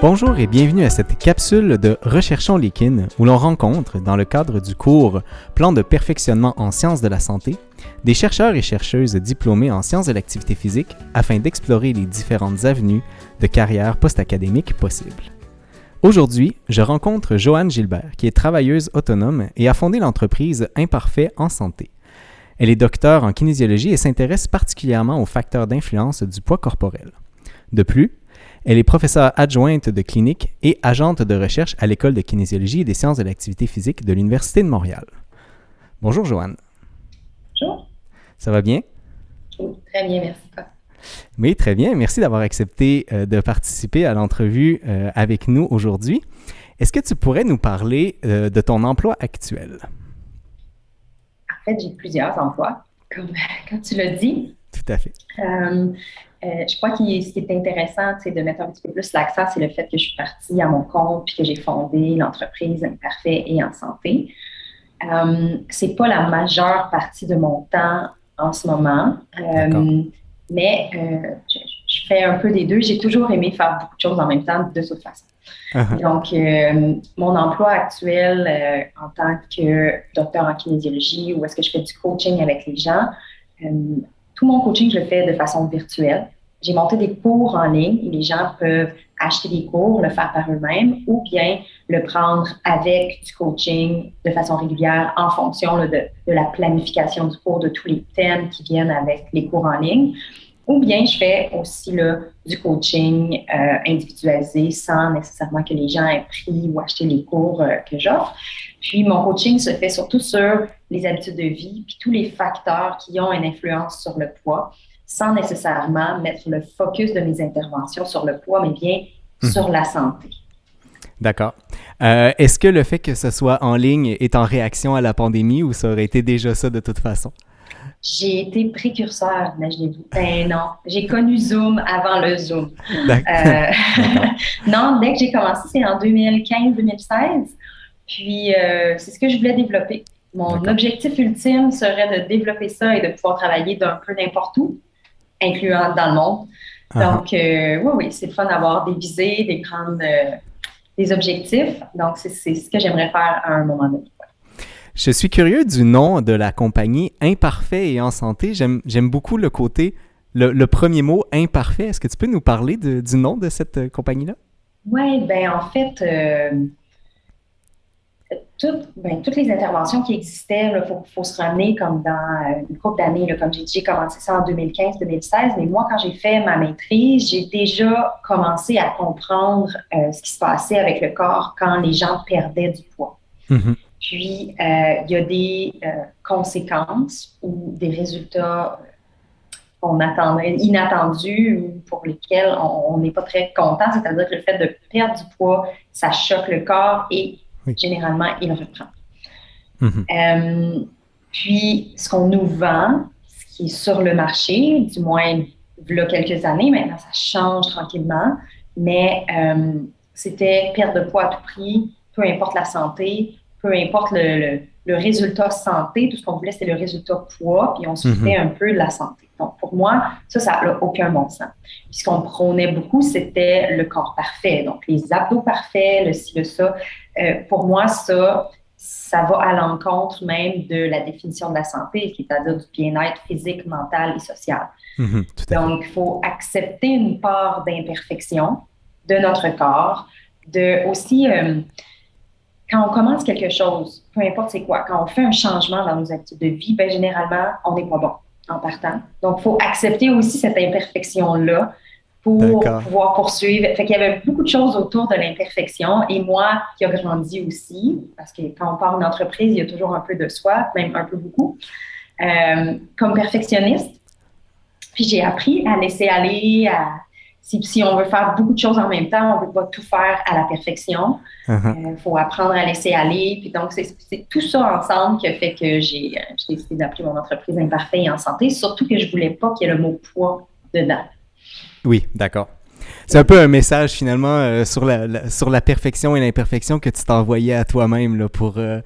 Bonjour et bienvenue à cette capsule de Recherchons les kin où l'on rencontre, dans le cadre du cours Plan de perfectionnement en sciences de la santé, des chercheurs et chercheuses diplômés en sciences de l'activité physique afin d'explorer les différentes avenues de carrière post-académique possibles. Aujourd'hui, je rencontre Joanne Gilbert, qui est travailleuse autonome et a fondé l'entreprise Imparfait en santé. Elle est docteure en kinésiologie et s'intéresse particulièrement aux facteurs d'influence du poids corporel. De plus, elle est professeure adjointe de clinique et agente de recherche à l'École de kinésiologie et des sciences de l'activité physique de l'Université de Montréal. Bonjour Joanne. Bonjour. Ça va bien? Oui, très bien, merci. Oui, très bien. Merci d'avoir accepté de participer à l'entrevue avec nous aujourd'hui. Est-ce que tu pourrais nous parler de ton emploi actuel? En fait, j'ai plusieurs emplois, comme tu l'as dit. Tout à fait. Je crois que ce qui est intéressant, c'est de mettre un petit peu plus l'accent, c'est le fait que je suis partie à mon compte puis que j'ai fondé l'entreprise Imparfait et en santé. C'est pas la majeure partie de mon temps en ce moment, mais je fais un peu des deux. J'ai toujours aimé faire beaucoup de choses en même temps, de toute façon. Uh-huh. Donc, mon emploi actuel en tant que docteur en kinésiologie, où est-ce que je fais du coaching avec les gens, tout mon coaching, je le fais de façon virtuelle. J'ai monté des cours en ligne où les gens peuvent acheter des cours, le faire par eux-mêmes ou bien le prendre avec du coaching de façon régulière en fonction de la planification du cours, de tous les thèmes qui viennent avec les cours en ligne. Ou bien je fais aussi du coaching individualisé sans nécessairement que les gens aient pris ou acheté les cours que j'offre. Puis mon coaching se fait surtout sur les habitudes de vie puis tous les facteurs qui ont une influence sur le poids, sans nécessairement mettre le focus de mes interventions sur le poids, mais bien sur la santé. D'accord. Est-ce que le fait que ce soit en ligne est en réaction à la pandémie ou ça aurait été déjà ça de toute façon? J'ai été précurseur, imaginez-vous. Ben non, j'ai connu Zoom avant le Zoom. Non, dès que j'ai commencé, c'est en 2015-2016. Puis, c'est ce que je voulais développer. Mon objectif ultime serait de développer ça et de pouvoir travailler d'un peu n'importe où, incluant dans le monde. Donc, oui, c'est le fun d'avoir des visées, des objectifs. Donc, c'est ce que j'aimerais faire à un moment donné. Je suis curieux du nom de la compagnie Imparfait et en santé. J'aime beaucoup le côté, le premier mot, imparfait. Est-ce que tu peux nous parler du nom de cette compagnie-là? Oui, bien en fait, toutes les interventions qui existaient, il faut se ramener comme dans une couple d'années. Comme j'ai dit, j'ai commencé ça en 2015-2016, mais moi, quand j'ai fait ma maîtrise, j'ai déjà commencé à comprendre ce qui se passait avec le corps quand les gens perdaient du poids. Mm-hmm. Puis, il y a des conséquences ou des résultats qu'on attendrait, inattendus ou pour lesquels on n'est pas très content. C'est-à-dire que le fait de perdre du poids, ça choque le corps et généralement, il reprend. Puis, ce qu'on nous vend, ce qui est sur le marché, du moins il y a quelques années, maintenant ça change tranquillement, mais c'était perdre de poids à tout prix, peu importe la santé, peu importe le résultat santé, tout ce qu'on voulait, c'était le résultat poids, puis on se foutait un peu de la santé. Donc, pour moi, ça n'a aucun bon sens. Puis, ce qu'on prônait beaucoup, c'était le corps parfait. Donc, les abdos parfaits, le ci, le ça. Pour moi, ça va à l'encontre même de la définition de la santé, c'est-à-dire du bien-être physique, mental et social. Donc, il faut accepter une part d'imperfection de notre corps, aussi... quand on commence quelque chose, peu importe c'est quoi, quand on fait un changement dans nos habitudes de vie, bien, généralement, on n'est pas bon en partant. Donc, il faut accepter aussi cette imperfection-là pour pouvoir poursuivre. Fait qu'il y avait beaucoup de choses autour de l'imperfection et moi qui a grandi aussi, parce que quand on part d'une entreprise, il y a toujours un peu de soi, même un peu beaucoup, comme perfectionniste. Puis j'ai appris à laisser aller, si on veut faire beaucoup de choses en même temps, on ne peut pas tout faire à la perfection. Faut apprendre à laisser aller. Puis donc, c'est tout ça ensemble qui a fait que j'ai décidé d'appeler mon entreprise Imparfait et en santé, surtout que je ne voulais pas qu'il y ait le mot poids dedans. Oui, d'accord. C'est un peu un message finalement sur la perfection et l'imperfection que tu t'envoyais à toi-même là, pour te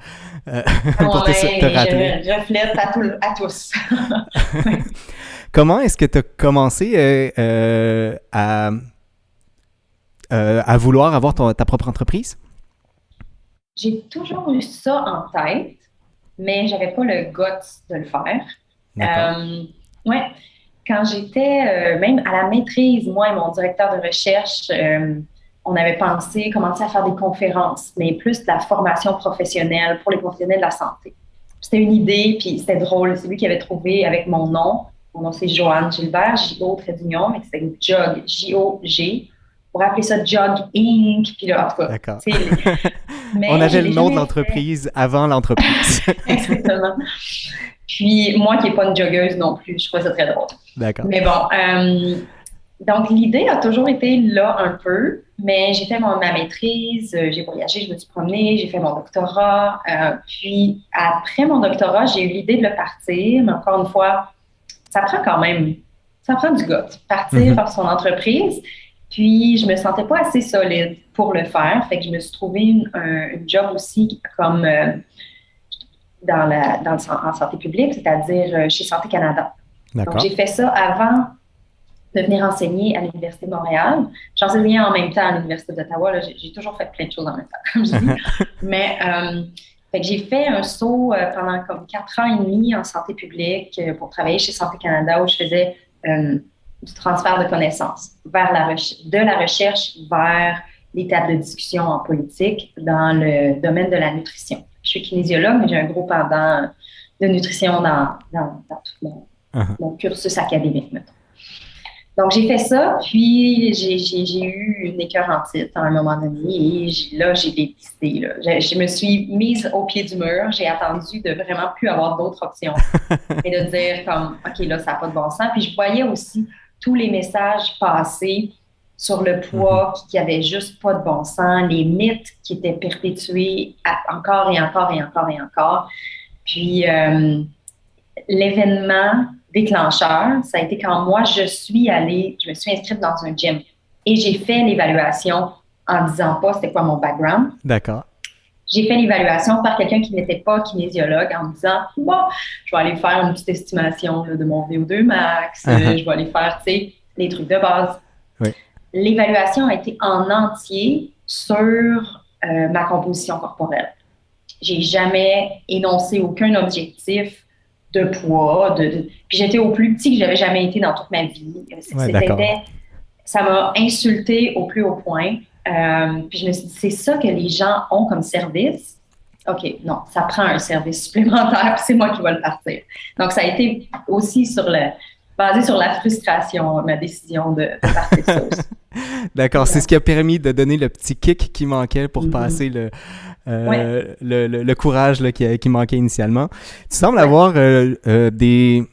rappeler. Je reflète à tous. Comment est-ce que tu as commencé à vouloir avoir ta propre entreprise? J'ai toujours eu ça en tête, mais j'avais pas le guts de le faire. D'accord. Ouais, quand j'étais même à la maîtrise, moi et mon directeur de recherche, on avait pensé commencer à faire des conférences, mais plus de la formation professionnelle pour les professionnels de la santé. C'était une idée, puis c'était drôle. C'est lui qui avait trouvé avec mon nom. Mon nom, c'est Joanne Gilbert, J-O, trait d'union, mais c'était Jog, J-O-G. On pourrait appeler ça Jog Inc. Puis là, en tout cas, D'accord. tu sais, On mais je avait le l'ai nom de jamais fait. l'entreprise avant l'entreprise. Exactement. Puis moi qui n'ai pas une joggeuse non plus, je trouve ça très drôle. D'accord. Mais bon, donc l'idée a toujours été là un peu, mais j'ai fait ma maîtrise, j'ai voyagé, je me suis promenée, j'ai fait mon doctorat. Puis après mon doctorat, j'ai eu l'idée de le partir, mais encore une fois, ça prend quand même, ça prend du goût, partir, Mhm. faire son entreprise. Puis je me sentais pas assez solide pour le faire, fait que je me suis trouvé une job aussi comme en santé publique, c'est-à-dire chez Santé Canada. Donc, D'accord. j'ai fait ça avant de venir enseigner à l'Université de Montréal. J'enseignais en même temps à l'Université d'Ottawa. Là, j'ai toujours fait plein de choses en même temps, comme je dis. Mais fait que j'ai fait un saut pendant comme 4 ans et demi en santé publique pour travailler chez Santé Canada où je faisais du transfert de connaissances vers de la recherche vers les tables de discussion en politique dans le domaine de la nutrition. Je suis kinésiologue, mais j'ai un gros pendant de nutrition dans tout mon cursus académique, mettons. Donc, j'ai fait ça, puis j'ai eu une écœurantite à un moment donné et là, j'ai décidé. Là. Je me suis mise au pied du mur. J'ai attendu de vraiment plus avoir d'autres options et de dire comme, OK, là, ça n'a pas de bon sens. Puis je voyais aussi tous les messages passer sur le Mhm. poids qui avait juste pas de bon sens, les mythes qui étaient perpétués encore et encore et encore et encore. Puis, l'événement déclencheur, ça a été quand moi, je me suis inscrite dans un gym et j'ai fait l'évaluation en disant pas c'était quoi mon background. D'accord. J'ai fait l'évaluation par quelqu'un qui n'était pas kinésiologue en me disant, bon, je vais aller faire une petite estimation là, de mon VO2 max, je vais aller faire, tu sais, les trucs de base. Oui. L'évaluation a été en entier sur ma composition corporelle. J'ai jamais énoncé aucun objectif de poids. Puis j'étais au plus petit que j'avais jamais été dans toute ma vie. Ouais, d'accord. Ça m'a insulté au plus haut point. Puis je me suis dit, c'est ça que les gens ont comme service. OK, non, ça prend un service supplémentaire, puis c'est moi qui vais le partir. Donc, ça a été aussi basé sur la frustration, ma décision de partir ça aussi. D'accord, c'est Yeah. ce qui a permis de donner le petit kick qui manquait pour Mm-hmm. passer Ouais, le courage là, qui manquait initialement. Tu sembles ouais. avoir des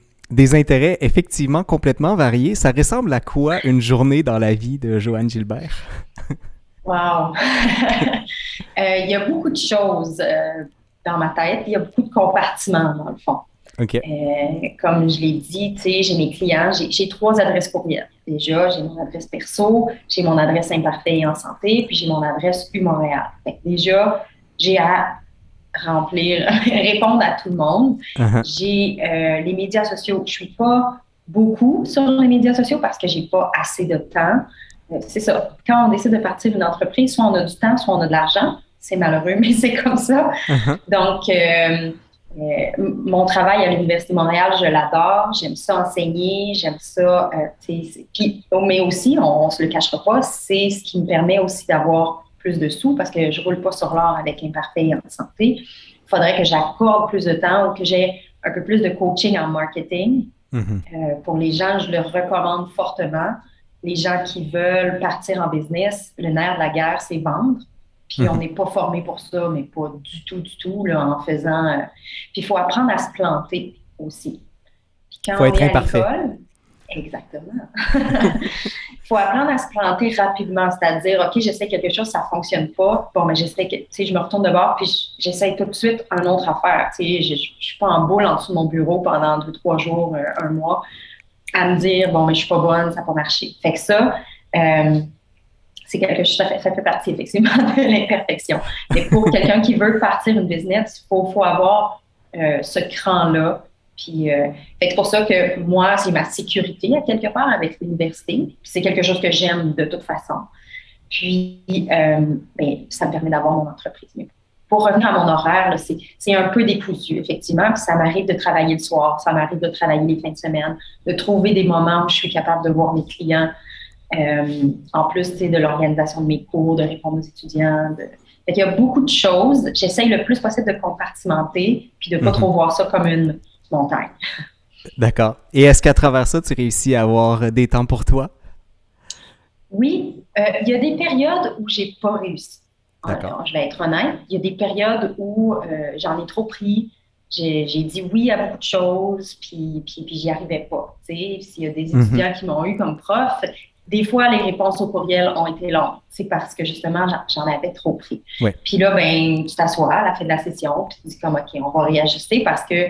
intérêts effectivement complètement variés. Ça ressemble à quoi une journée dans la vie de Joanne Gilbert? Wow. Il y a beaucoup de choses dans ma tête. Il y a beaucoup de compartiments, dans le fond. OK. Comme je l'ai dit, tu sais, j'ai mes clients, j'ai 3 adresses courriel. Déjà, j'ai mon adresse perso, j'ai mon adresse Imparfait et en santé, puis j'ai mon adresse U-Montréal. Fait que déjà, j'ai à remplir, répondre à tout le monde. Uh-huh. J'ai les médias sociaux. Je suis pas beaucoup sur les médias sociaux parce que j'ai pas assez de temps. C'est ça. Quand on décide de partir d'une entreprise, soit on a du temps, soit on a de l'argent. C'est malheureux, mais c'est comme ça. Uh-huh. Donc, mon travail à l'Université de Montréal, je l'adore. J'aime ça enseigner, j'aime ça. Puis, mais aussi, on ne se le cachera pas, c'est ce qui me permet aussi d'avoir plus de sous parce que je ne roule pas sur l'or avec Imparfait et en santé. Il faudrait que j'accorde plus de temps ou que j'ai un peu plus de coaching en marketing. Mhm. Pour les gens, je le recommande fortement. Les gens qui veulent partir en business, le nerf de la guerre, c'est vendre. Puis on Mhm. n'est pas formé pour ça, mais pas du tout, là, en faisant. Puis il faut apprendre à se planter aussi. Puis Faut quand on être est à imparfait. l'école, exactement. Il faut apprendre à se planter rapidement, c'est-à-dire, OK, j'essaie quelque chose, ça ne fonctionne pas. Bon, mais j'essaie, tu sais, je me retourne de bord, puis j'essaie tout de suite un autre affaire. Tu sais, je ne suis pas en boule en dessous de mon bureau pendant 2, 3 jours, un mois, à me dire, bon, mais je ne suis pas bonne, ça n'a pas marché. Fait que ça, c'est quelque chose, ça fait partie effectivement de l'imperfection. Mais pour quelqu'un qui veut partir une business, il faut avoir ce cran-là. Puis, c'est pour ça que moi, c'est ma sécurité à quelque part avec l'université. Puis c'est quelque chose que j'aime de toute façon. Puis, ça me permet d'avoir mon entreprise. Mais pour revenir à mon horaire, là, c'est un peu décousu, effectivement. Puis ça m'arrive de travailler le soir, ça m'arrive de travailler les fins de semaine, de trouver des moments où je suis capable de voir mes clients. En plus, tu sais, de l'organisation de mes cours, de répondre aux étudiants. Fait qu'il y a beaucoup de choses. J'essaye le plus possible de compartimenter puis de ne pas trop voir ça comme une montagne. D'accord. Et est-ce qu'à travers ça, tu réussis à avoir des temps pour toi? Oui, il y a des périodes où j'ai pas réussi. D'accord. Je vais être honnête. Il y a des périodes où j'en ai trop pris. J'ai dit oui à beaucoup de choses, puis j'y arrivais pas. Tu sais, s'il y a des étudiants qui m'ont eu comme prof, des fois, les réponses au courriel ont été longues. C'est parce que justement, j'en avais trop pris. Ouais. Puis là, tu t'assois à la fin de la session, puis tu dis comme, OK, on va réajuster parce que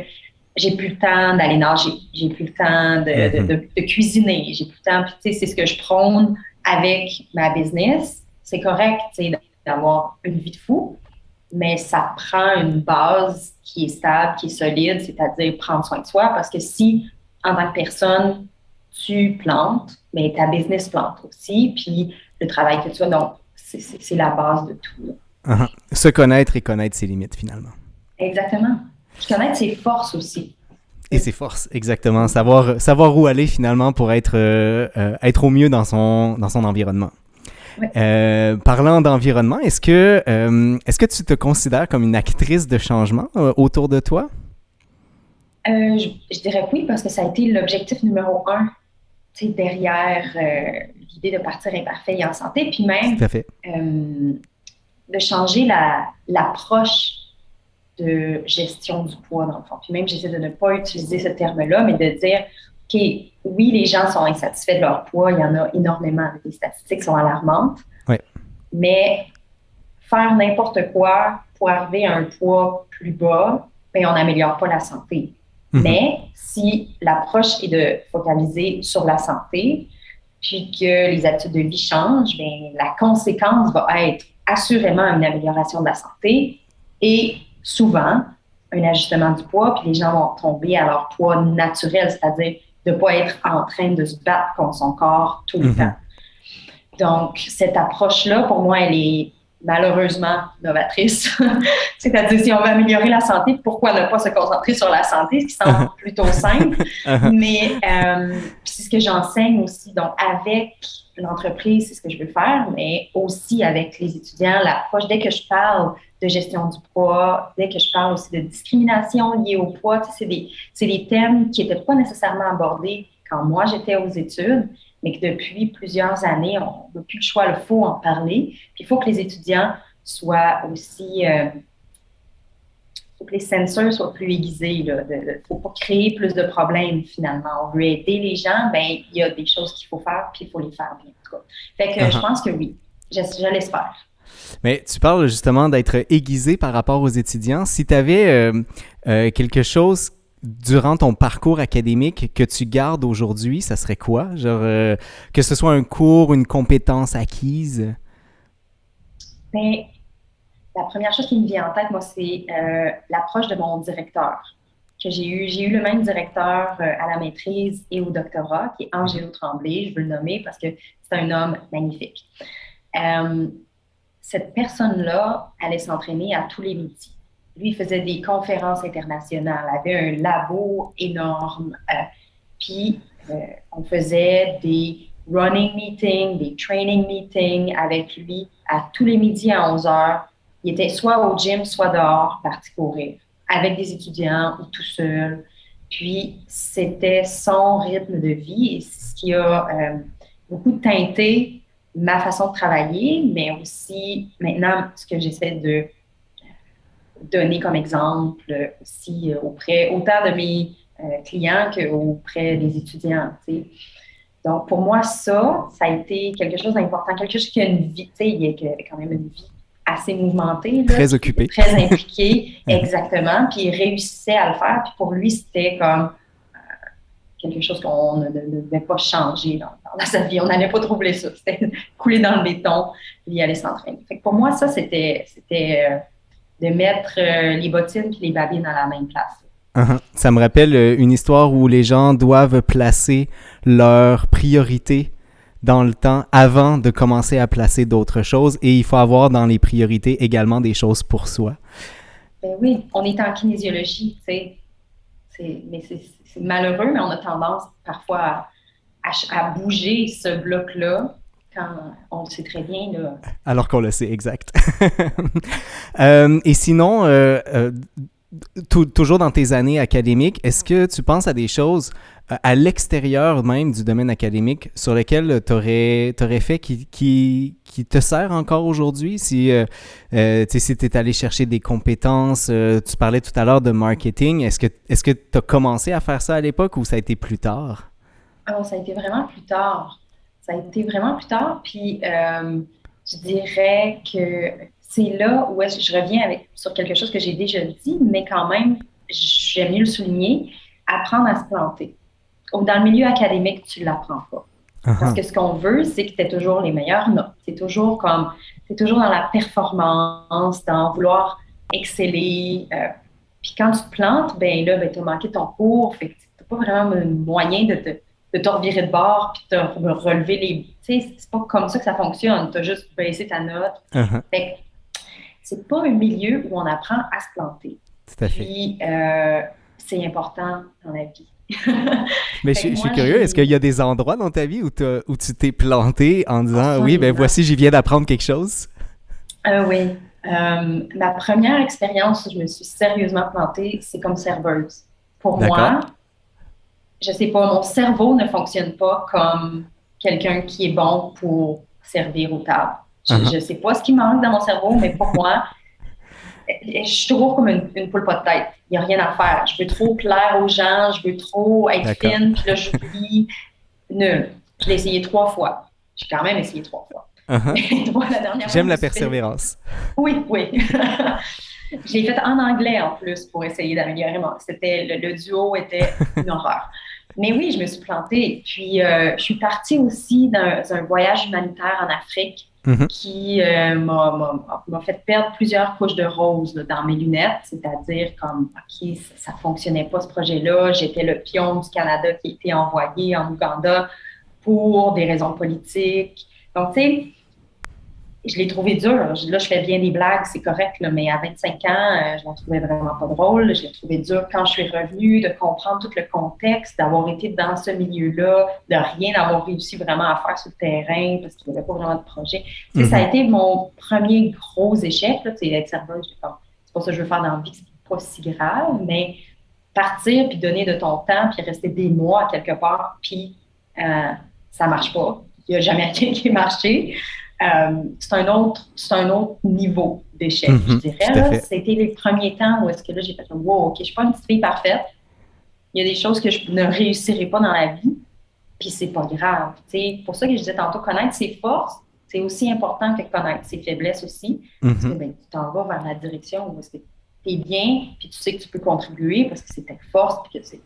j'ai plus le temps d'aller nager, j'ai plus le temps de cuisiner, j'ai plus le temps. Puis tu sais, c'est ce que je prône avec ma business. C'est correct, tu sais, d'avoir une vie de fou, mais ça prend une base qui est stable, qui est solide, c'est-à-dire prendre soin de soi, parce que si, en tant que personne, tu plantes, mais ta business plante aussi, puis le travail que tu as, donc c'est la base de tout. Se connaître et connaître ses limites, finalement. Exactement. Puis connaître ses forces aussi. Et ses forces, exactement. Savoir où aller, finalement, pour être au mieux dans son environnement. Ouais. Parlant d'environnement, est-ce que tu te considères comme une actrice de changement autour de toi? Je dirais oui, parce que ça a été l'objectif numéro 1 derrière l'idée de partir imparfait et en santé, puis même de changer l'approche de gestion du poids, dans le fond. Puis même, j'essaie de ne pas utiliser ce terme-là, mais de dire, OK, oui, les gens sont insatisfaits de leur poids, il y en a énormément, les statistiques sont alarmantes, mais faire n'importe quoi pour arriver à un poids plus bas, bien, on n'améliore pas la santé. Mais si l'approche est de focaliser sur la santé, puis que les habitudes de vie changent, bien, la conséquence va être assurément une amélioration de la santé et souvent un ajustement du poids, puis les gens vont tomber à leur poids naturel, c'est-à-dire de ne pas être en train de se battre contre son corps tout le temps. Donc, cette approche-là, pour moi, elle est malheureusement novatrice. C'est-à-dire, si on veut améliorer la santé, pourquoi ne pas se concentrer sur la santé, ce qui semble plutôt simple. Mais c'est ce que j'enseigne aussi. Donc, avec l'entreprise, c'est ce que je veux faire, mais aussi avec les étudiants, l'approche, dès que je parle de gestion du poids, dès que je parle aussi de discrimination liée au poids, c'est des thèmes qui n'étaient pas nécessairement abordés quand moi j'étais aux études, mais que depuis plusieurs années, on n'a plus le choix, il faut en parler. Puis il faut que les étudiants soient aussi, faut que les censures soient plus aiguisées. Il ne faut pas créer plus de problèmes finalement. On veut aider les gens, bien, il y a des choses qu'il faut faire, puis il faut les faire bien. En tout cas. Fait que je pense que oui, je l'espère. Mais tu parles justement d'être aiguisé par rapport aux étudiants. Si tu avais quelque chose durant ton parcours académique que tu gardes aujourd'hui, ça serait quoi? Genre, que ce soit un cours, une compétence acquise? Bien, la première chose qui me vient en tête, moi, c'est l'approche de mon directeur. Que j'ai eu le même directeur à la maîtrise et au doctorat, qui est Angelo Tremblay. Je veux le nommer parce que c'est un homme magnifique. Cette personne-là allait s'entraîner à tous les midis. Lui, il faisait des conférences internationales, avait un labo énorme. Puis, on faisait des running meetings, des training meetings avec lui à tous les midis à 11 heures. Il était soit au gym, soit dehors, parti courir, avec des étudiants ou tout seul. Puis, c'était son rythme de vie et c'est ce qui a beaucoup teinté ma façon de travailler, mais aussi maintenant ce que j'essaie de donner comme exemple aussi auprès autant de mes clients qu'auprès des étudiants. T'sais. Donc, pour moi, ça a été quelque chose d'important, quelque chose qui a une vie, tu sais, il y a quand même une vie assez mouvementée. Là, très occupée. Très impliquée, exactement. Puis il réussissait à le faire. Puis pour lui, c'était comme quelque chose qu'on ne devait pas changer dans sa vie. On n'allait pas troubler ça. C'était couler dans le béton, puis aller s'entraîner. Fait que pour moi, ça, c'était de mettre les bottines et les babines à la même place. Ça me rappelle une histoire où les gens doivent placer leurs priorités dans le temps avant de commencer à placer d'autres choses et il faut avoir dans les priorités également des choses pour soi. Ben oui, on est en kinésiologie, tu sais. C'est malheureux, mais on a tendance parfois à bouger ce bloc-là quand on le sait très bien. Là. Alors qu'on le sait, exact. Et sinon, toujours dans tes années académiques, est-ce que tu penses à des choses à l'extérieur même du domaine académique sur lesquelles tu aurais fait qui te sert encore aujourd'hui? Si tu es allé chercher des compétences, tu parlais tout à l'heure de marketing, est-ce que tu as commencé à faire ça à l'époque ou ça a été plus tard? Alors, ça a été vraiment plus tard. Puis, je dirais que c'est là où je reviens sur quelque chose que j'ai déjà dit, mais quand même, j'aime mieux le souligner, apprendre à se planter. Dans le milieu académique, tu ne l'apprends pas. Uh-huh. Parce que ce qu'on veut, c'est que tu aies toujours les meilleures notes. C'est toujours dans la performance, dans vouloir exceller. Puis quand tu te plantes, ben tu as manqué ton cours, fait que tu n'as pas vraiment un moyen de te revirer de bord puis de relever les... Tu sais, c'est pas comme ça que ça fonctionne. Tu as juste baissé ta note. Uh-huh. Fait que c'est pas un milieu où on apprend à se planter. Tout à fait. Puis, c'est important dans la vie. Mais je suis curieux, est-ce qu'il y a des endroits dans ta vie où tu t'es planté en disant « Oui, ben voici, j'y viens d'apprendre quelque chose » ? Oui. Ma première expérience où je me suis sérieusement plantée, c'est comme serveuse. Pour moi, je sais pas, mon cerveau ne fonctionne pas comme quelqu'un qui est bon pour servir aux tables. Je sais pas ce qui manque dans mon cerveau, mais pour moi, je suis toujours comme une poule pas de tête. Il n'y a rien à faire. Je veux trop plaire aux gens, je veux trop être fine, puis là, j'oublie. Nul. Je l'ai essayé 3 fois. J'ai quand même essayé 3 fois. J'aime la persévérance. Oui. Je l'ai fait en anglais en plus pour essayer d'améliorer le duo était une horreur. Mais oui, je me suis plantée. Puis, je suis partie aussi dans un voyage humanitaire en Afrique qui m'a fait perdre plusieurs couches de rose dans mes lunettes, c'est-à-dire comme, OK, ça ne fonctionnait pas ce projet-là. J'étais le pion du Canada qui a été envoyé en Ouganda pour des raisons politiques. Donc, tu sais, je l'ai trouvé dur. Là, je fais bien des blagues, c'est correct, là, mais à 25 ans, je ne la trouvais vraiment pas drôle. Je l'ai trouvé dur quand je suis revenue, de comprendre tout le contexte, d'avoir été dans ce milieu-là, de rien avoir réussi vraiment à faire sur le terrain parce qu'il n'y avait pas vraiment de projet. Ça a été mon premier gros échec, là, d'être serveuse. C'est pas ça que je veux faire dans la vie, c'est pas si grave, mais partir puis donner de ton temps puis rester des mois quelque part puis ça marche pas. Il n'y a jamais rien qui a marché. C'est un autre niveau d'échec, je dirais. C'était les premiers temps où est-ce que là, j'ai fait « Wow, OK, je ne suis pas une petite fille parfaite. Il y a des choses que je ne réussirai pas dans la vie, puis c'est pas grave. » Pour ça que je disais tantôt, connaître ses forces, c'est aussi important que connaître ses faiblesses aussi. Parce que tu t'en vas vers la direction où est-ce que tu es bien, puis tu sais que tu peux contribuer parce que c'est ta force, puis que c'est...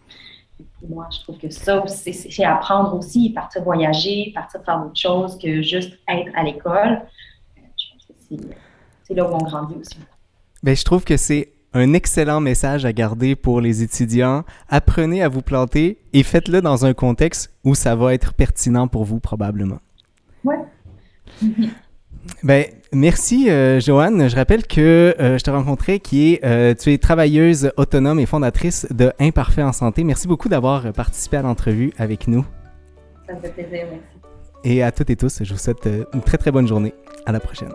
Pour moi, je trouve que ça, c'est apprendre aussi, partir voyager, partir faire d'autres choses que juste être à l'école. Je pense que c'est là où on grandit aussi. Bien, je trouve que c'est un excellent message à garder pour les étudiants. Apprenez à vous planter et faites-le dans un contexte où ça va être pertinent pour vous, probablement. Oui. Ben, merci, Joanne. Je rappelle que je t'ai rencontré tu es travailleuse autonome et fondatrice de Imparfait en santé. Merci beaucoup d'avoir participé à l'entrevue avec nous. Ça me fait plaisir, merci. Et à toutes et tous, je vous souhaite une très, très bonne journée. À la prochaine.